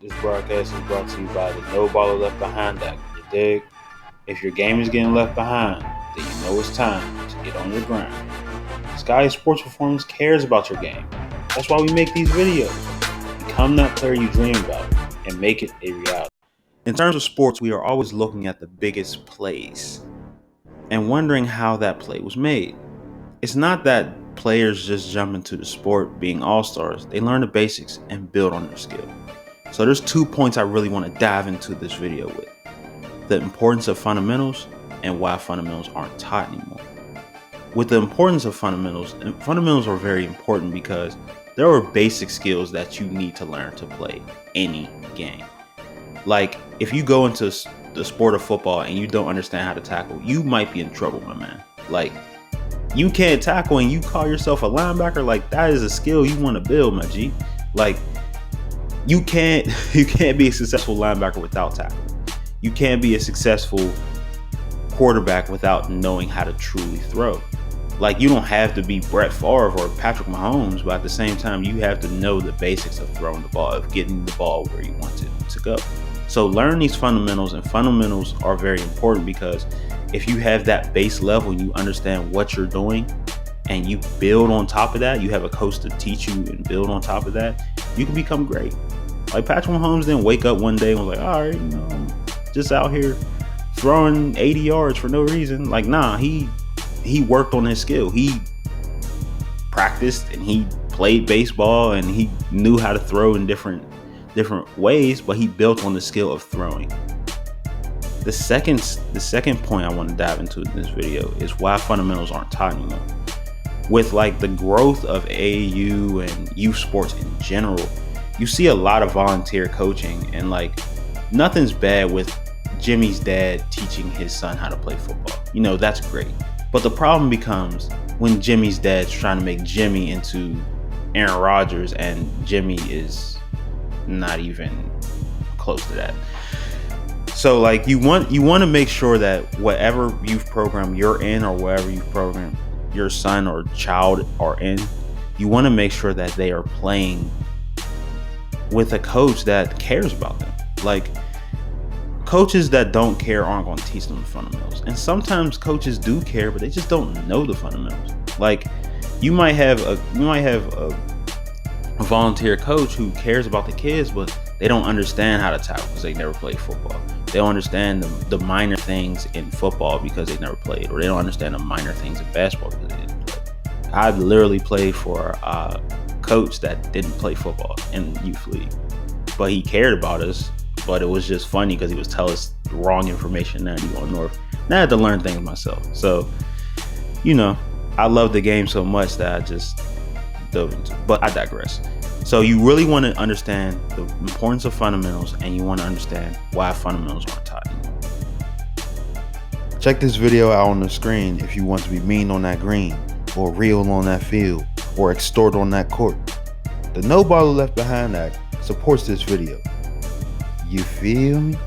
This broadcast is brought to you by the No Baller Left Behind Act. You dig? If your game is getting left behind, then you know it's time to get on your grind. Sky Sports Performance cares about your game. That's why we make these videos. Become that player you dream about and make it a reality. In terms of sports, we are always looking at the biggest plays and wondering how that play was made. It's not that players just jump into the sport being all-stars. They learn the basics and build on their skill. So there's 2 points I really want to dive into this video with. The importance of fundamentals and why fundamentals aren't taught anymore. With the importance of fundamentals, and fundamentals are very important because there are basic skills that you need to learn to play any game. Like if you go into the sport of football and you don't understand how to tackle, you might be in trouble, my man. Like you can't tackle and you call yourself a linebacker, like that is a skill you want to build, my G. Like you can't be a successful linebacker without tackling. You can't be a successful quarterback without knowing how to truly throw. Like you don't have to be Brett Favre or Patrick Mahomes, but at the same time, you have to know the basics of throwing the ball, of getting the ball where you want it to go. So learn these fundamentals, and fundamentals are very important because if you have that base level and you understand what you're doing and you build on top of that, you have a coach to teach you and build on top of that, you can become great. Like Patrick Mahomes didn't wake up one day and was like, all right, I'm just out here throwing 80 yards for no reason. Like, nah, he worked on his skill. He practiced and he played baseball and he knew how to throw in different ways, but he built on the skill of throwing. The second point I want to dive into in this video is why fundamentals aren't taught anymore. With like the growth of AAU and youth sports in general, you see a lot of volunteer coaching, and like nothing's bad with Jimmy's dad teaching his son how to play football. You know, that's great. But the problem becomes when Jimmy's dad's trying to make Jimmy into Aaron Rodgers and Jimmy is not even close to that. So like you want to make sure that whatever youth program you're in or wherever youth program your son or child are in, you want to make sure that they are playing with a coach that cares about them. Like coaches that don't care aren't going to teach them the fundamentals. And sometimes coaches do care, but they just don't know the fundamentals. Like you might have a volunteer coach who cares about the kids, but they don't understand how to tackle because they never played football. They don't understand the minor things in football because they never played, or they don't understand the minor things in basketball because they didn't play. I literally played for a coach that didn't play football in youth league, but he cared about us. But it was just funny because he was telling us the wrong information now going north. And I had to learn things myself. So, you know, I love the game so much that I just dove into. But I digress. So you really want to understand the importance of fundamentals, and you want to understand why fundamentals aren't taught anymore. Check this video out on the screen if you want to be mean on that green, or real on that field, or extort on that court. The No Baller Left Behind Act supports this video. You feel me?